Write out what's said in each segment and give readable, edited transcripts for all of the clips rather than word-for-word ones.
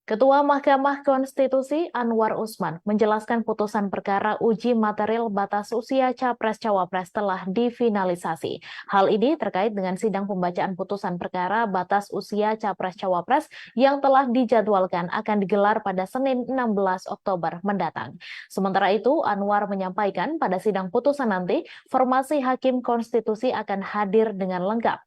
Ketua Mahkamah Konstitusi Anwar Usman menjelaskan putusan perkara uji material batas usia Capres-Cawapres telah difinalisasi. Hal ini terkait dengan sidang pembacaan putusan perkara batas usia Capres-Cawapres yang telah dijadwalkan akan digelar pada Senin 16 Oktober mendatang. Sementara itu, Anwar menyampaikan pada sidang putusan nanti, formasi Hakim Konstitusi akan hadir dengan lengkap.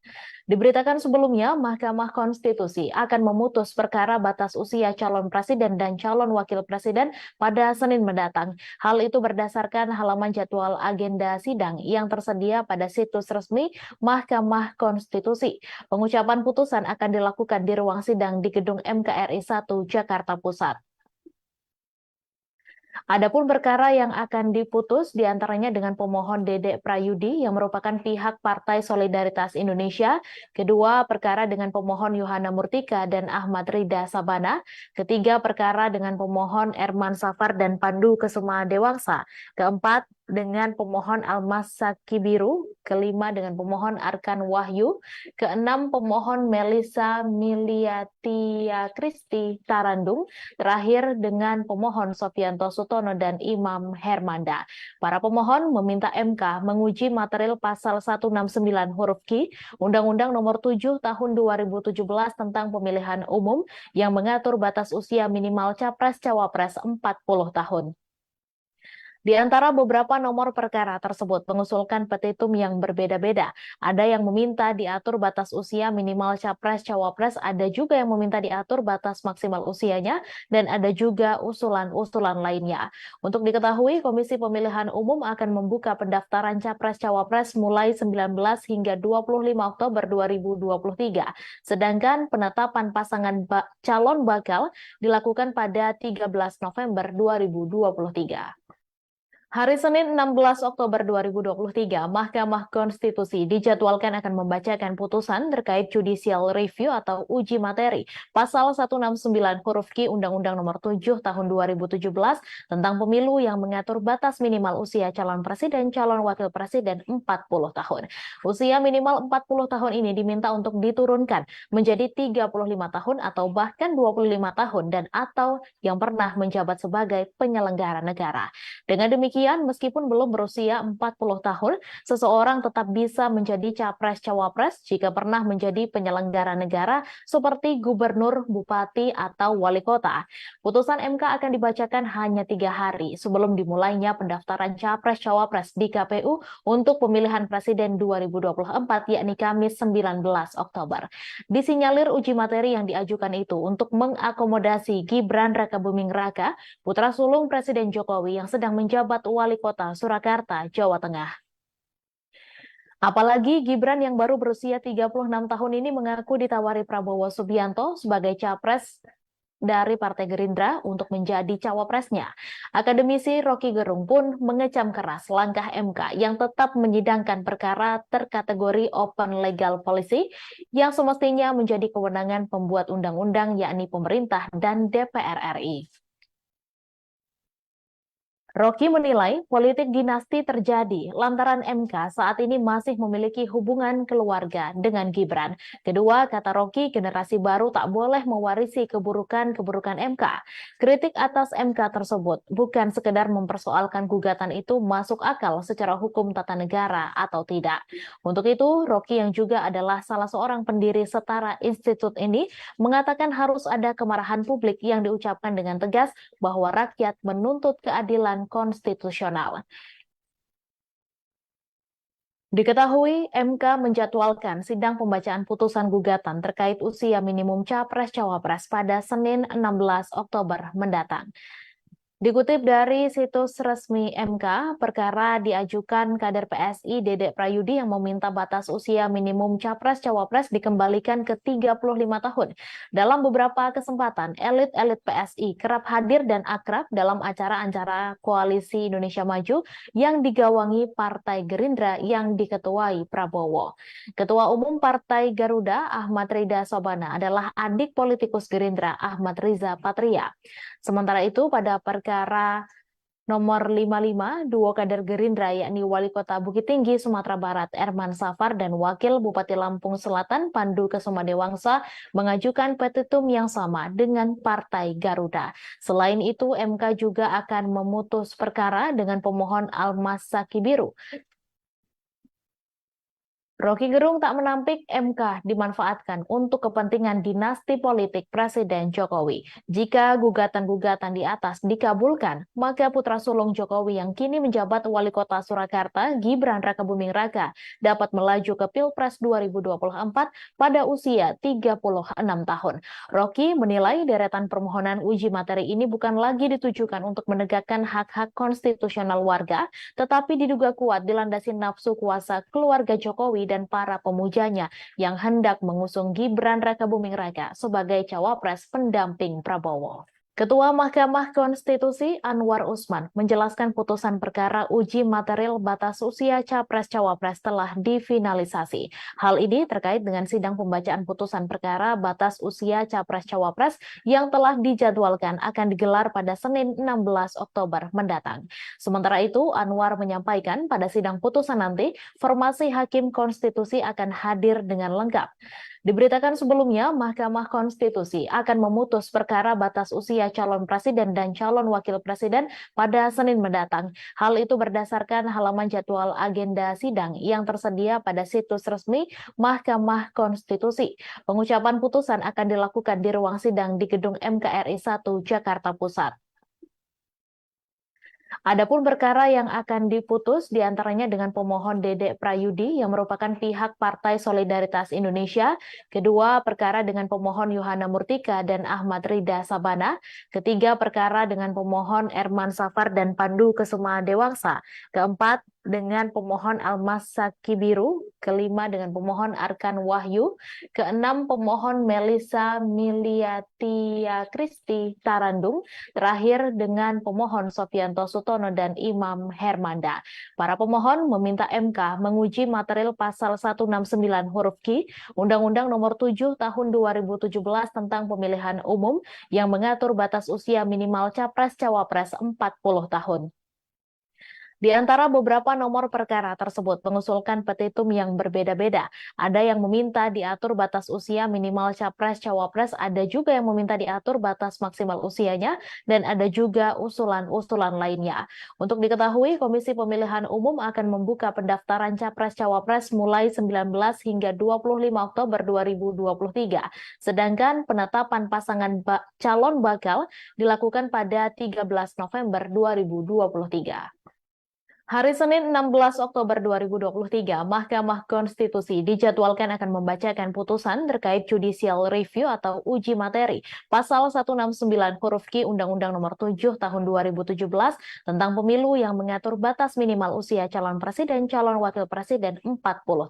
Diberitakan sebelumnya, Mahkamah Konstitusi akan memutus perkara batas usia calon presiden dan calon wakil presiden pada Senin mendatang. Hal itu berdasarkan halaman jadwal agenda sidang yang tersedia pada situs resmi Mahkamah Konstitusi. Pengucapan putusan akan dilakukan di ruang sidang di Gedung MKRI 1 Jakarta Pusat. Adapun perkara yang akan diputus diantaranya dengan pemohon Dedek Prayudi yang merupakan pihak Partai Solidaritas Indonesia, kedua perkara dengan pemohon Yohana Murtika dan Ahmad Rida Sabana, ketiga perkara dengan pemohon Erman Safar dan Pandu Kesuma Dewangsa, keempat dengan pemohon Almas Sakibiru, kelima dengan pemohon Arkan Wahyu, keenam pemohon Melisa Miliatia Kristi Tarandung, terakhir dengan pemohon Sofianto Sutono dan Imam Hermanda. Para pemohon meminta MK menguji material pasal 169 huruf Q Undang-Undang Nomor 7 Tahun 2017 tentang Pemilihan Umum yang mengatur batas usia minimal Capres-Cawapres 40 tahun. Di antara beberapa nomor perkara tersebut mengusulkan petitum yang berbeda-beda. Ada yang meminta diatur batas usia minimal Capres-Cawapres, ada juga yang meminta diatur batas maksimal usianya, dan ada juga usulan-usulan lainnya. Untuk diketahui, Komisi Pemilihan Umum akan membuka pendaftaran Capres-Cawapres mulai 19 hingga 25 Oktober 2023. Sedangkan penetapan pasangan calon bakal dilakukan pada 13 November 2023. Hari Senin 16 Oktober 2023, Mahkamah Konstitusi dijadwalkan akan membacakan putusan terkait judicial review atau uji materi pasal 169 huruf Q Undang-Undang Nomor 7 Tahun 2017 tentang pemilu yang mengatur batas minimal usia calon presiden, calon wakil presiden 40 tahun. Usia minimal 40 tahun ini diminta untuk diturunkan menjadi 35 tahun atau bahkan 25 tahun dan atau yang pernah menjabat sebagai penyelenggara negara. Dengan demikian, meskipun belum berusia 40 tahun, seseorang tetap bisa menjadi capres-cawapres jika pernah menjadi penyelenggara negara seperti gubernur, bupati, atau wali kota. Putusan MK akan dibacakan hanya 3 hari sebelum dimulainya pendaftaran capres-cawapres di KPU untuk pemilihan presiden 2024, yakni Kamis 19 Oktober. Disinyalir uji materi yang diajukan itu untuk mengakomodasi Gibran Rakabuming Raka, putra sulung Presiden Jokowi yang sedang menjabat wali kota Surakarta, Jawa Tengah. Apalagi Gibran yang baru berusia 36 tahun ini mengaku ditawari Prabowo Subianto sebagai capres dari Partai Gerindra untuk menjadi cawapresnya. Akademisi Rocky Gerung pun mengecam keras langkah MK yang tetap menyidangkan perkara terkategori open legal policy yang semestinya menjadi kewenangan pembuat undang-undang yakni pemerintah dan DPR RI. Rocky menilai politik dinasti terjadi lantaran MK saat ini masih memiliki hubungan keluarga dengan Gibran. Kedua, kata Rocky, generasi baru tak boleh mewarisi keburukan-keburukan MK. Kritik atas MK tersebut bukan sekedar mempersoalkan gugatan itu masuk akal secara hukum tata negara atau tidak. Untuk itu, Rocky yang juga adalah salah seorang pendiri Setara Institut ini mengatakan harus ada kemarahan publik yang diucapkan dengan tegas bahwa rakyat menuntut keadilan konstitusional. Diketahui MK menjadwalkan sidang pembacaan putusan gugatan terkait usia minimum Capres-Cawapres pada Senin 16 Oktober mendatang. Dikutip dari situs resmi MK, perkara diajukan kader PSI Dedek Prayudi yang meminta batas usia minimum Capres-Cawapres dikembalikan ke 35 tahun. Dalam beberapa kesempatan, elit-elit PSI kerap hadir dan akrab dalam acara-acara Koalisi Indonesia Maju yang digawangi Partai Gerindra yang diketuai Prabowo. Ketua Umum Partai Garuda, Ahmad Rida Sobana, adalah adik politikus Gerindra, Ahmad Riza Patria. Sementara itu, pada perkara Nomor 55, duo kader Gerindra yakni Wali Kota Bukit Tinggi, Sumatera Barat, Erman Safar dan Wakil Bupati Lampung Selatan, Pandu Kesuma-Dewangsa mengajukan petitum yang sama dengan Partai Garuda. Selain itu, MK juga akan memutus perkara dengan pemohon Almas Sakibiru. Rocky Gerung tak menampik MK dimanfaatkan untuk kepentingan dinasti politik Presiden Jokowi. Jika gugatan-gugatan di atas dikabulkan, maka putra sulung Jokowi yang kini menjabat Wali Kota Surakarta, Gibran Rakabuming Raka, dapat melaju ke Pilpres 2024 pada usia 36 tahun. Rocky menilai deretan permohonan uji materi ini bukan lagi ditujukan untuk menegakkan hak-hak konstitusional warga, tetapi diduga kuat dilandasi nafsu kuasa keluarga Jokowi dan para pemujanya yang hendak mengusung Gibran Rakabuming Raka sebagai cawapres pendamping Prabowo. Ketua Mahkamah Konstitusi Anwar Usman menjelaskan putusan perkara uji material batas usia Capres-Cawapres telah difinalisasi. Hal ini terkait dengan sidang pembacaan putusan perkara batas usia Capres-Cawapres yang telah dijadwalkan akan digelar pada Senin 16 Oktober mendatang. Sementara itu, Anwar menyampaikan pada sidang putusan nanti, formasi Hakim Konstitusi akan hadir dengan lengkap. Diberitakan sebelumnya, Mahkamah Konstitusi akan memutus perkara batas usia calon presiden dan calon wakil presiden pada Senin mendatang. Hal itu berdasarkan halaman jadwal agenda sidang yang tersedia pada situs resmi Mahkamah Konstitusi. Pengucapan putusan akan dilakukan di ruang sidang di Gedung MKRI 1 Jakarta Pusat. Adapun perkara yang akan diputus diantaranya dengan pemohon Dedek Prayudi yang merupakan pihak Partai Solidaritas Indonesia, kedua perkara dengan pemohon Yohana Murtika dan Ahmad Rida Sabana, ketiga perkara dengan pemohon Erman Safar dan Pandu Kesuma Dewangsa, keempat dengan pemohon Almas Sakibiru, kelima dengan pemohon Arkan Wahyu, keenam pemohon Melisa Miliatia Kristi Tarandung, terakhir dengan pemohon Sofianto Sutono dan Imam Hermanda. Para pemohon meminta MK menguji material pasal 169 huruf Q Undang-Undang Nomor 7 Tahun 2017 tentang Pemilihan Umum yang mengatur batas usia minimal Capres-Cawapres 40 tahun. Di antara beberapa nomor perkara tersebut mengusulkan petitum yang berbeda-beda. Ada yang meminta diatur batas usia minimal Capres-Cawapres, ada juga yang meminta diatur batas maksimal usianya, dan ada juga usulan-usulan lainnya. Untuk diketahui, Komisi Pemilihan Umum akan membuka pendaftaran Capres-Cawapres mulai 19 hingga 25 Oktober 2023. Sedangkan penetapan pasangan calon bakal dilakukan pada 13 November 2023. Hari Senin 16 Oktober 2023, Mahkamah Konstitusi dijadwalkan akan membacakan putusan terkait judicial review atau uji materi pasal 169 huruf Q Undang-Undang Nomor 7 Tahun 2017 tentang pemilu yang mengatur batas minimal usia calon presiden, calon wakil presiden 40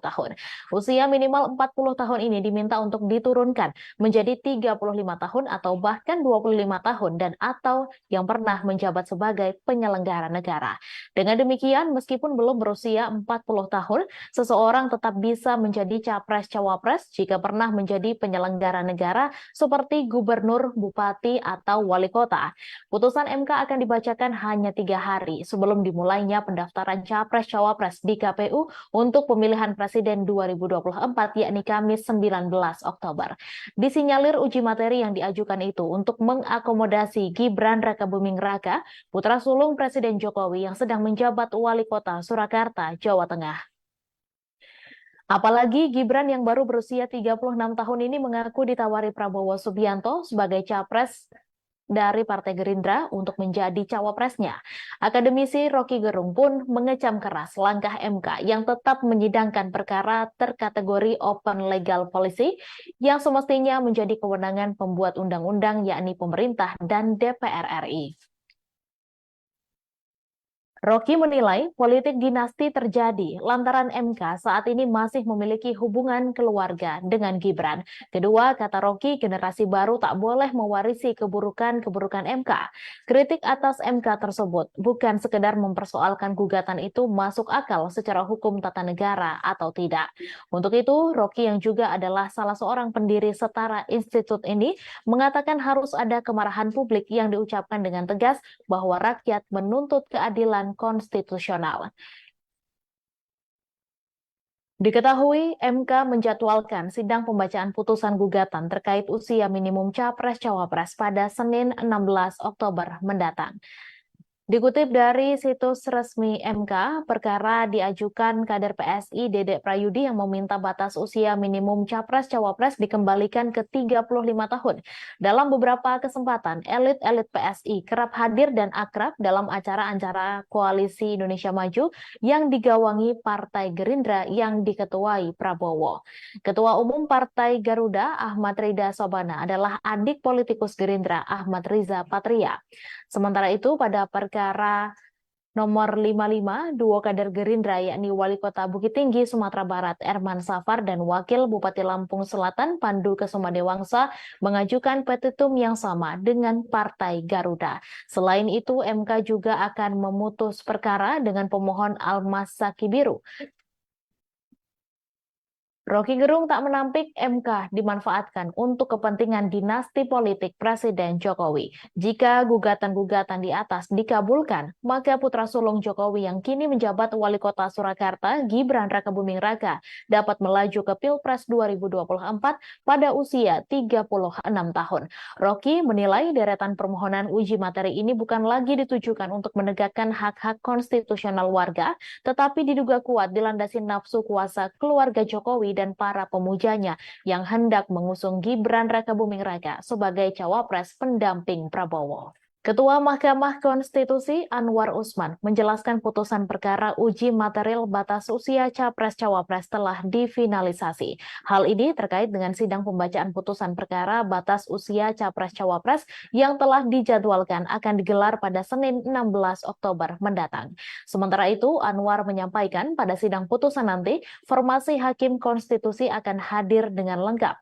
tahun. Usia minimal 40 tahun ini diminta untuk diturunkan menjadi 35 tahun atau bahkan 25 tahun dan atau yang pernah menjabat sebagai penyelenggara negara. Dengan demikian, meskipun belum berusia 40 tahun, seseorang tetap bisa menjadi capres-cawapres jika pernah menjadi penyelenggara negara seperti gubernur, bupati, atau wali kota. Putusan MK akan dibacakan hanya 3 hari sebelum dimulainya pendaftaran capres-cawapres di KPU untuk pemilihan presiden 2024, yakni Kamis 19 Oktober. Disinyalir uji materi yang diajukan itu untuk mengakomodasi Gibran Rakabuming Raka, putra sulung Presiden Jokowi yang sedang menjabat Wali Kota Surakarta, Jawa Tengah. Apalagi Gibran yang baru berusia 36 tahun ini mengaku ditawari Prabowo Subianto sebagai capres dari Partai Gerindra untuk menjadi cawapresnya. Akademisi Rocky Gerung pun mengecam keras langkah MK yang tetap menyidangkan perkara terkategori open legal policy yang semestinya menjadi kewenangan pembuat undang-undang yakni pemerintah dan DPR RI. Rocky menilai politik dinasti terjadi lantaran MK saat ini masih memiliki hubungan keluarga dengan Gibran. Kedua, kata Rocky, generasi baru tak boleh mewarisi keburukan-keburukan MK. Kritik atas MK tersebut bukan sekedar mempersoalkan gugatan itu masuk akal secara hukum tata negara atau tidak. Untuk itu, Rocky yang juga adalah salah seorang pendiri Setara Institut ini mengatakan harus ada kemarahan publik yang diucapkan dengan tegas bahwa rakyat menuntut keadilan konstitusional. Diketahui MK menjadwalkan sidang pembacaan putusan gugatan terkait usia minimum Capres-Cawapres pada Senin 16 Oktober mendatang. Dikutip dari situs resmi MK, perkara diajukan kader PSI Dedek Prayudi yang meminta batas usia minimum Capres-Cawapres dikembalikan ke 35 tahun. Dalam beberapa kesempatan, elit-elit PSI kerap hadir dan akrab dalam acara-acara Koalisi Indonesia Maju yang digawangi Partai Gerindra yang diketuai Prabowo. Ketua Umum Partai Garuda, Ahmad Rida Sobana, adalah adik politikus Gerindra Ahmad Riza Patria. Sementara itu, pada perkara nomor 55, dua kader Gerindra yakni Wali Kota Bukit Tinggi, Sumatera Barat, Erman Safar, dan Wakil Bupati Lampung Selatan, Pandu Kesuma mengajukan petitum yang sama dengan Partai Garuda. Selain itu, MK juga akan memutus perkara dengan pemohon Almas Sakibiru. Rocky Gerung tak menampik MK dimanfaatkan untuk kepentingan dinasti politik Presiden Jokowi. Jika gugatan-gugatan di atas dikabulkan, maka putra sulung Jokowi yang kini menjabat Wali Kota Surakarta, Gibran Rakabuming Raka, dapat melaju ke Pilpres 2024 pada usia 36 tahun. Rocky menilai deretan permohonan uji materi ini bukan lagi ditujukan untuk menegakkan hak-hak konstitusional warga, tetapi diduga kuat dilandasi nafsu kuasa keluarga Jokowi dan para pemujanya yang hendak mengusung Gibran Rakabuming Raka sebagai cawapres pendamping Prabowo. Ketua Mahkamah Konstitusi Anwar Usman menjelaskan putusan perkara uji material batas usia Capres-Cawapres telah difinalisasi. Hal ini terkait dengan sidang pembacaan putusan perkara batas usia Capres-Cawapres yang telah dijadwalkan akan digelar pada Senin 16 Oktober mendatang. Sementara itu, Anwar menyampaikan pada sidang putusan nanti, formasi Hakim Konstitusi akan hadir dengan lengkap.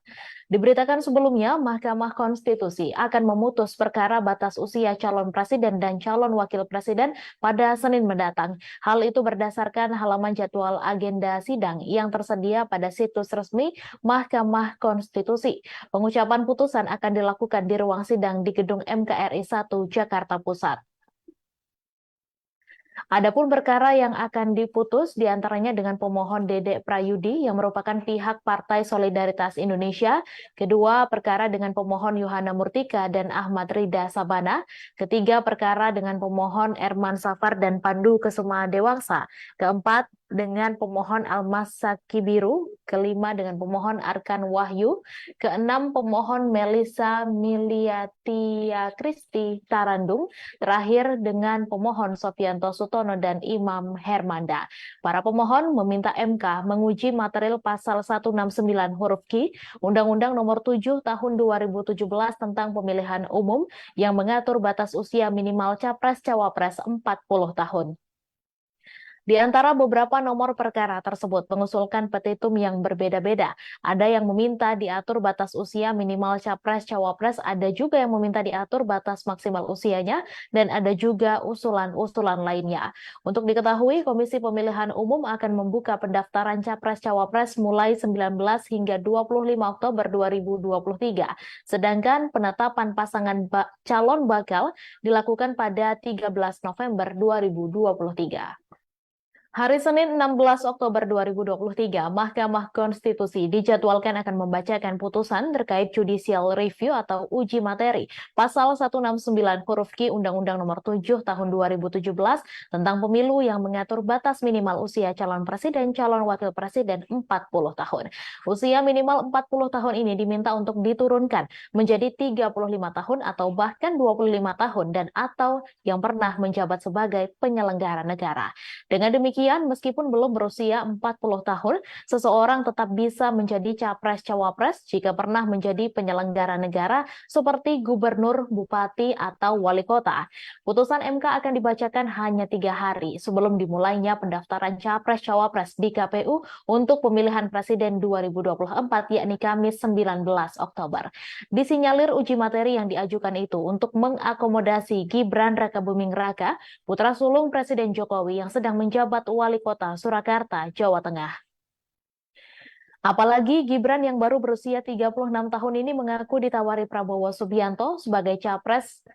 Diberitakan sebelumnya, Mahkamah Konstitusi akan memutus perkara batas usia calon presiden dan calon wakil presiden pada Senin mendatang. Hal itu berdasarkan halaman jadwal agenda sidang yang tersedia pada situs resmi Mahkamah Konstitusi. Pengucapan putusan akan dilakukan di ruang sidang di Gedung MKRI 1 Jakarta Pusat. Adapun perkara yang akan diputus diantaranya dengan pemohon Dedek Prayudi yang merupakan pihak Partai Solidaritas Indonesia, kedua perkara dengan pemohon Yohana Murtika dan Ahmad Rida Sabana, ketiga perkara dengan pemohon Erman Safar dan Pandu Kesuma Dewangsa, keempat dengan pemohon Almas Sakibiru, kelima dengan pemohon Arkan Wahyu, keenam pemohon Melisa Miliatia Kristi Tarandung, terakhir dengan pemohon Sofianto Sutono dan Imam Hermanda. Para pemohon meminta MK menguji material pasal 169 huruf Q Undang-Undang Nomor 7 Tahun 2017 tentang Pemilihan Umum yang mengatur batas usia minimal Capres-Cawapres 40 tahun. Di antara beberapa nomor perkara tersebut mengusulkan petitum yang berbeda-beda. Ada yang meminta diatur batas usia minimal Capres-Cawapres, ada juga yang meminta diatur batas maksimal usianya, dan ada juga usulan-usulan lainnya. Untuk diketahui, Komisi Pemilihan Umum akan membuka pendaftaran Capres-Cawapres mulai 19 hingga 25 Oktober 2023. Sedangkan penetapan pasangan calon bakal dilakukan pada 13 November 2023. Hari Senin 16 Oktober 2023, Mahkamah Konstitusi dijadwalkan akan membacakan putusan terkait judicial review atau uji materi pasal 169 huruf Q Undang-Undang Nomor 7 Tahun 2017 tentang pemilu yang mengatur batas minimal usia calon presiden, calon wakil presiden 40 tahun. Usia minimal 40 tahun ini diminta untuk diturunkan menjadi 35 tahun atau bahkan 25 tahun dan atau yang pernah menjabat sebagai penyelenggara negara. Dengan demikian, Demikian, meskipun belum berusia 40 tahun, seseorang tetap bisa menjadi capres-cawapres jika pernah menjadi penyelenggara negara seperti gubernur, bupati, atau wali kota. Putusan MK akan dibacakan hanya 3 hari sebelum dimulainya pendaftaran capres-cawapres di KPU untuk pemilihan presiden 2024, yakni Kamis 19 Oktober. Disinyalir uji materi yang diajukan itu untuk mengakomodasi Gibran Rakabuming Raka, putra sulung Presiden Jokowi yang sedang menjabat wali kota Surakarta, Jawa Tengah. Apalagi Gibran yang baru berusia 36 tahun ini mengaku ditawari Prabowo Subianto sebagai capres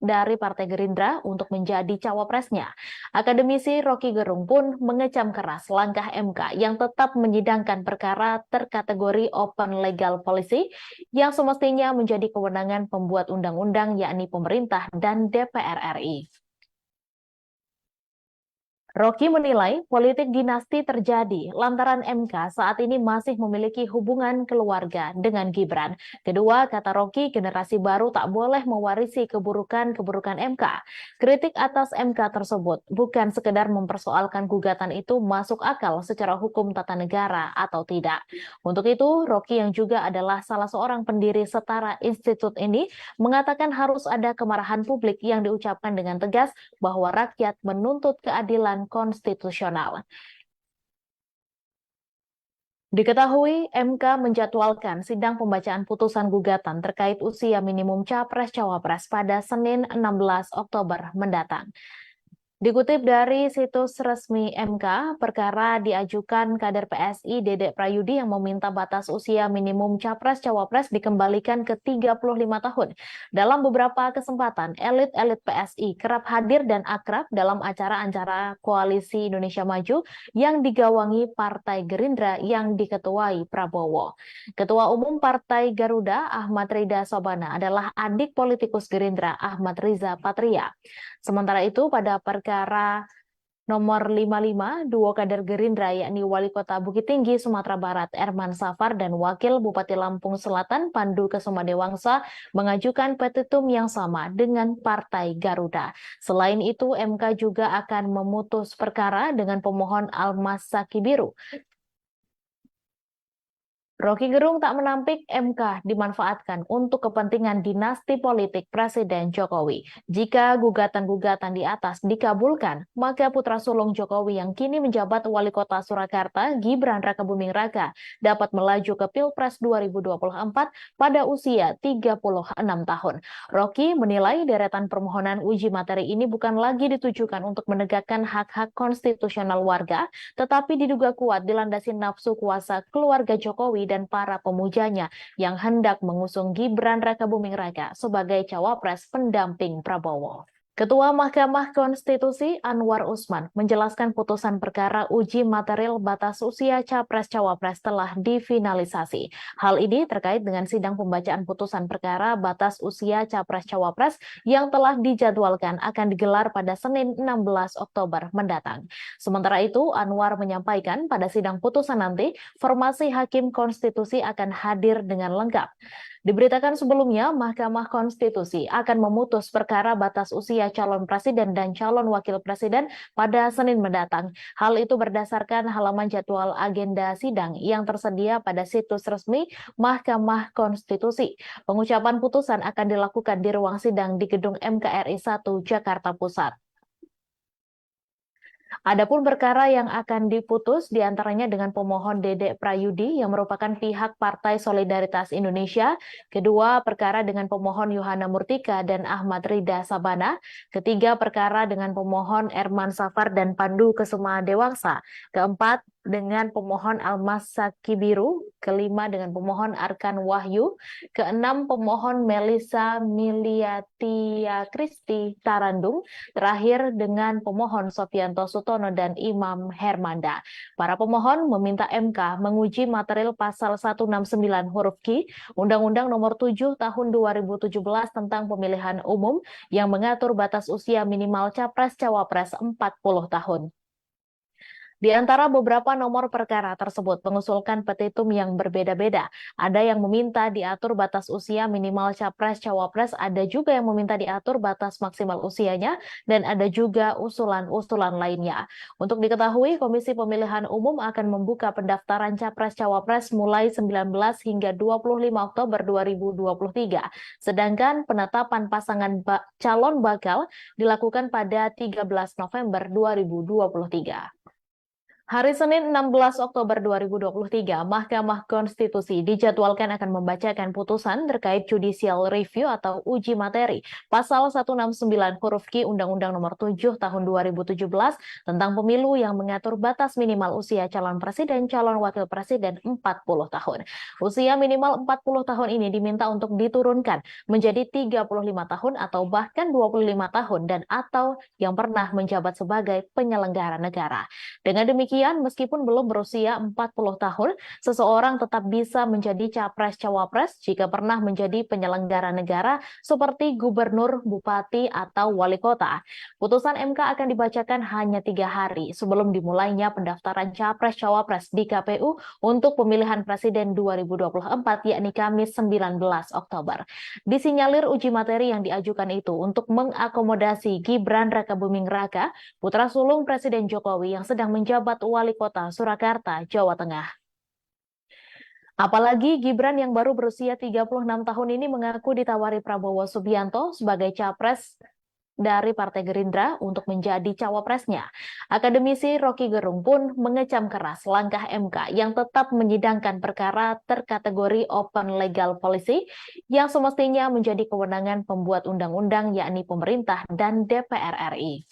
dari Partai Gerindra untuk menjadi cawapresnya. Akademisi Rocky Gerung pun mengecam keras langkah MK yang tetap menyidangkan perkara terkategori open legal policy yang semestinya menjadi kewenangan pembuat undang-undang yakni pemerintah dan DPR RI. Rocky menilai politik dinasti terjadi lantaran MK saat ini masih memiliki hubungan keluarga dengan Gibran. Kedua, kata Rocky, generasi baru tak boleh mewarisi keburukan-keburukan MK. Kritik atas MK tersebut bukan sekedar mempersoalkan gugatan itu masuk akal secara hukum tata negara atau tidak. Untuk itu, Rocky yang juga adalah salah seorang pendiri Setara Institute ini mengatakan harus ada kemarahan publik yang diucapkan dengan tegas bahwa rakyat menuntut keadilan konstitusional. Diketahui MK menjadwalkan sidang pembacaan putusan gugatan terkait usia minimum capres-cawapres pada Senin 16 Oktober mendatang. Dikutip dari situs resmi MK, perkara diajukan kader PSI Dedek Prayudi yang meminta batas usia minimum capres-cawapres dikembalikan ke 35 tahun. Dalam beberapa kesempatan, elit-elit PSI kerap hadir dan akrab dalam acara-acara Koalisi Indonesia Maju yang digawangi Partai Gerindra yang diketuai Prabowo. Ketua Umum Partai Garuda, Ahmad Rida Sobana, adalah adik politikus Gerindra, Ahmad Riza Patria. Sementara itu, pada perkara nomor 55, dua kader Gerindra yakni Wali Kota Bukit Tinggi, Sumatera Barat, Erman Safar, dan Wakil Bupati Lampung Selatan, Pandu Kesuma-Dewangsa, mengajukan petitum yang sama dengan Partai Garuda. Selain itu, MK juga akan memutus perkara dengan pemohon Almas Sakibiru. Rocky Gerung tak menampik MK dimanfaatkan untuk kepentingan dinasti politik Presiden Jokowi. Jika gugatan-gugatan di atas dikabulkan, maka putra sulung Jokowi yang kini menjabat wali kota Surakarta, Gibran Rakabuming Raka, dapat melaju ke Pilpres 2024 pada usia 36 tahun. Rocky menilai deretan permohonan uji materi ini bukan lagi ditujukan untuk menegakkan hak-hak konstitusional warga, tetapi diduga kuat dilandasi nafsu kuasa keluarga Jokowi dan para pemujanya yang hendak mengusung Gibran Rakabuming Raka sebagai cawapres pendamping Prabowo. Ketua Mahkamah Konstitusi Anwar Usman menjelaskan putusan perkara uji material batas usia capres-cawapres telah difinalisasi. Hal ini terkait dengan sidang pembacaan putusan perkara batas usia capres-cawapres yang telah dijadwalkan akan digelar pada Senin 16 Oktober mendatang. Sementara itu, Anwar menyampaikan pada sidang putusan nanti, formasi Hakim Konstitusi akan hadir dengan lengkap. Diberitakan sebelumnya, Mahkamah Konstitusi akan memutus perkara batas usia calon presiden dan calon wakil presiden pada Senin mendatang. Hal itu berdasarkan halaman jadwal agenda sidang yang tersedia pada situs resmi Mahkamah Konstitusi. Pengucapan putusan akan dilakukan di ruang sidang di Gedung MKRI 1 Jakarta Pusat. Adapun perkara yang akan diputus diantaranya dengan pemohon Dedek Prayudi yang merupakan pihak Partai Solidaritas Indonesia, kedua perkara dengan pemohon Yohana Murtika dan Ahmad Rida Sabana, ketiga perkara dengan pemohon Erman Safar dan Pandu Kesuma Dewangsa, keempat dengan pemohon Almas Sakibiru, kelima dengan pemohon Arkan Wahyu, keenam pemohon Melisa Miliatia Kristi Tarandung, terakhir dengan pemohon Sofianto Sutono dan Imam Hermanda. Para pemohon meminta MK menguji material pasal 169 huruf Q Undang-Undang Nomor 7 Tahun 2017 tentang Pemilihan Umum yang mengatur batas usia minimal capres-cawapres 40 tahun. Di antara beberapa nomor perkara tersebut mengusulkan petitum yang berbeda-beda. Ada yang meminta diatur batas usia minimal capres-cawapres, ada juga yang meminta diatur batas maksimal usianya, dan ada juga usulan-usulan lainnya. Untuk diketahui, Komisi Pemilihan Umum akan membuka pendaftaran capres-cawapres mulai 19 hingga 25 Oktober 2023. Sedangkan penetapan pasangan calon bakal dilakukan pada 13 November 2023. Hari Senin 16 Oktober 2023, Mahkamah Konstitusi dijadwalkan akan membacakan putusan terkait judicial review atau uji materi pasal 169 huruf Q Undang-Undang Nomor 7 Tahun 2017 tentang pemilu yang mengatur batas minimal usia calon presiden, calon wakil presiden 40 tahun. Usia minimal 40 tahun ini diminta untuk diturunkan menjadi 35 tahun atau bahkan 25 tahun dan atau yang pernah menjabat sebagai penyelenggara negara. Dengan demikian, meskipun belum berusia 40 tahun, seseorang tetap bisa menjadi capres-cawapres jika pernah menjadi penyelenggara negara seperti gubernur, bupati, atau wali kota. Putusan MK akan dibacakan hanya 3 hari sebelum dimulainya pendaftaran capres-cawapres di KPU untuk pemilihan presiden 2024, yakni Kamis 19 Oktober. Disinyalir uji materi yang diajukan itu untuk mengakomodasi Gibran Rakabuming Raka, putra sulung Presiden Jokowi yang sedang menjabat wali kota Surakarta, Jawa Tengah. Apalagi Gibran yang baru berusia 36 tahun ini mengaku ditawari Prabowo Subianto sebagai capres dari Partai Gerindra untuk menjadi cawapresnya. Akademisi Rocky Gerung pun mengecam keras langkah MK yang tetap menyidangkan perkara terkategori open legal policy yang semestinya menjadi kewenangan pembuat undang-undang yakni pemerintah dan DPR RI.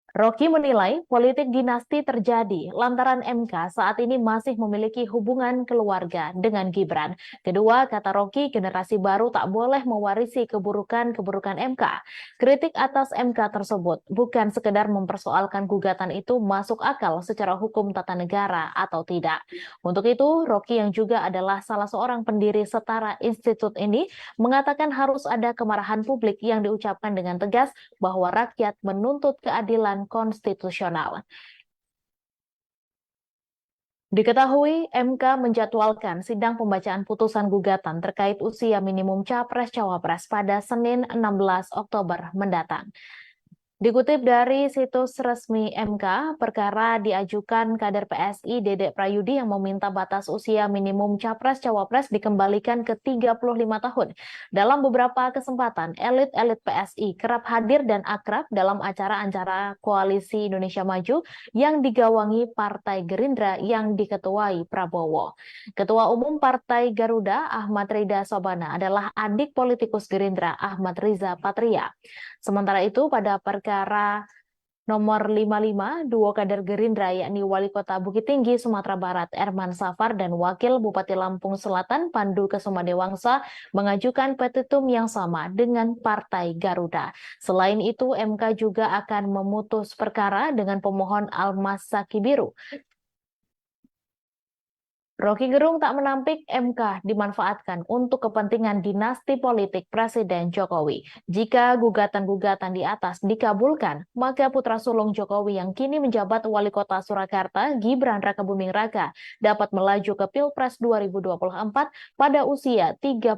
Rocky menilai politik dinasti terjadi lantaran MK saat ini masih memiliki hubungan keluarga dengan Gibran. Kedua, kata Rocky, generasi baru tak boleh mewarisi keburukan-keburukan MK. Kritik atas MK tersebut bukan sekedar mempersoalkan gugatan itu masuk akal secara hukum tata negara atau tidak. Untuk itu, Rocky yang juga adalah salah seorang pendiri Setara Institute ini mengatakan harus ada kemarahan publik yang diucapkan dengan tegas bahwa rakyat menuntut keadilan konstitusional. Diketahui MK menjadwalkan sidang pembacaan putusan gugatan terkait usia minimum capres-cawapres pada Senin 16 Oktober mendatang. Dikutip dari situs resmi MK, perkara diajukan kader PSI Dedek Prayudi yang meminta batas usia minimum capres-cawapres dikembalikan ke 35 tahun. Dalam beberapa kesempatan, elit-elit PSI kerap hadir dan akrab dalam acara-acara Koalisi Indonesia Maju yang digawangi Partai Gerindra yang diketuai Prabowo. Ketua Umum Partai Garuda, Ahmad Rida Sobana, adalah adik politikus Gerindra, Ahmad Riza Patria. Sementara itu, pada perkara nomor 55, duo kader Gerindra yakni Wali Kota Bukit Tinggi, Sumatera Barat, Erman Safar, dan Wakil Bupati Lampung Selatan, Pandu Kesuma mengajukan petitum yang sama dengan Partai Garuda. Selain itu, MK juga akan memutus perkara dengan pemohon Almas Sakibiru. Rocky Gerung tak menampik MK dimanfaatkan untuk kepentingan dinasti politik Presiden Jokowi. Jika gugatan-gugatan di atas dikabulkan, maka putra sulung Jokowi yang kini menjabat wali kota Surakarta, Gibran Rakabuming Raka, dapat melaju ke Pilpres 2024 pada usia 36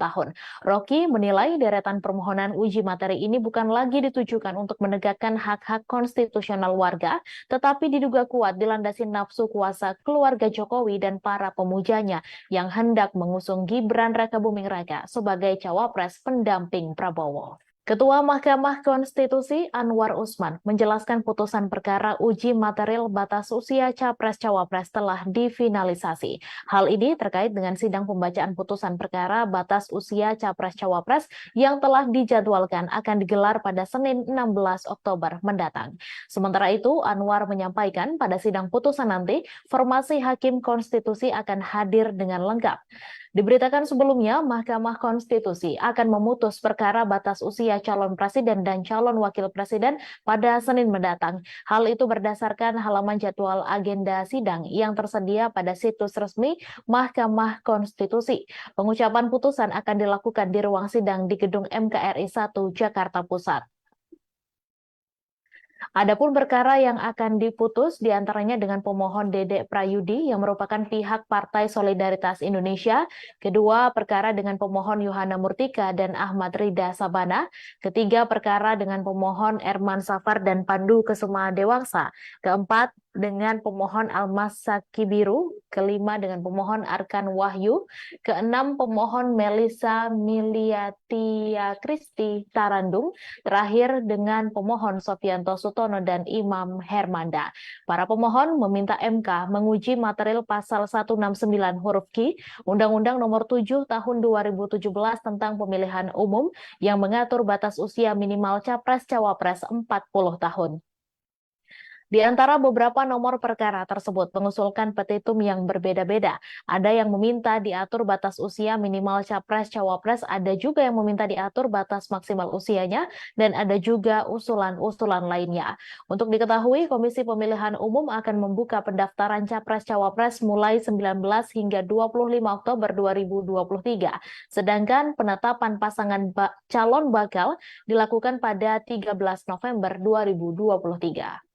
tahun. Rocky menilai deretan permohonan uji materi ini bukan lagi ditujukan untuk menegakkan hak-hak konstitusional warga, tetapi diduga kuat dilandasi nafsu kuasa keluarga Jokowi dan para pemujanya yang hendak mengusung Gibran Rakabuming Raka sebagai cawapres pendamping Prabowo. Ketua Mahkamah Konstitusi Anwar Usman menjelaskan putusan perkara uji material batas usia capres-cawapres telah difinalisasi. Hal ini terkait dengan sidang pembacaan putusan perkara batas usia capres-cawapres yang telah dijadwalkan akan digelar pada Senin 16 Oktober mendatang. Sementara itu, Anwar menyampaikan pada sidang putusan nanti, formasi Hakim Konstitusi akan hadir dengan lengkap. Diberitakan sebelumnya, Mahkamah Konstitusi akan memutus perkara batas usia calon presiden dan calon wakil presiden pada Senin mendatang. Hal itu berdasarkan halaman jadwal agenda sidang yang tersedia pada situs resmi Mahkamah Konstitusi. Pengucapan putusan akan dilakukan di ruang sidang di Gedung MKRI 1 Jakarta Pusat. Adapun perkara yang akan diputus diantaranya dengan pemohon Dedek Prayudi yang merupakan pihak Partai Solidaritas Indonesia, kedua perkara dengan pemohon Yohana Murtika dan Ahmad Rida Sabana, ketiga perkara dengan pemohon Erman Safar dan Pandu Kesuma Dewangsa, keempat dengan pemohon Almas Sakibiru, kelima dengan pemohon Arkan Wahyu, keenam pemohon Melisa Miliatia Kristi Tarandung, terakhir dengan pemohon Sofianto Sutono dan Imam Hermanda. Para pemohon meminta MK menguji material pasal 169 huruf Q Undang-Undang Nomor 7 Tahun 2017 tentang Pemilihan Umum yang mengatur batas usia minimal Capres-Cawapres 40 tahun. Di antara beberapa nomor perkara tersebut mengusulkan petitum yang berbeda-beda. Ada yang meminta diatur batas usia minimal capres-cawapres, ada juga yang meminta diatur batas maksimal usianya, dan ada juga usulan-usulan lainnya. Untuk diketahui, Komisi Pemilihan Umum akan membuka pendaftaran capres-cawapres mulai 19 hingga 25 Oktober 2023. Sedangkan penetapan pasangan calon bakal dilakukan pada 13 November 2023.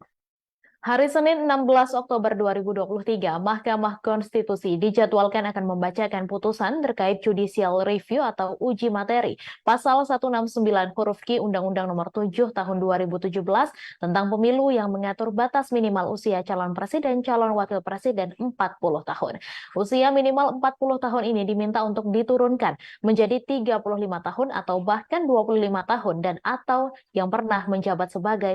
Hari Senin 16 Oktober 2023, Mahkamah Konstitusi dijadwalkan akan membacakan putusan terkait judicial review atau uji materi pasal 169 huruf Q Undang-Undang Nomor 7 Tahun 2017 tentang pemilu yang mengatur batas minimal usia calon presiden, calon wakil presiden 40 tahun. Usia minimal 40 tahun ini diminta untuk diturunkan menjadi 35 tahun atau bahkan 25 tahun dan atau yang pernah menjabat sebagai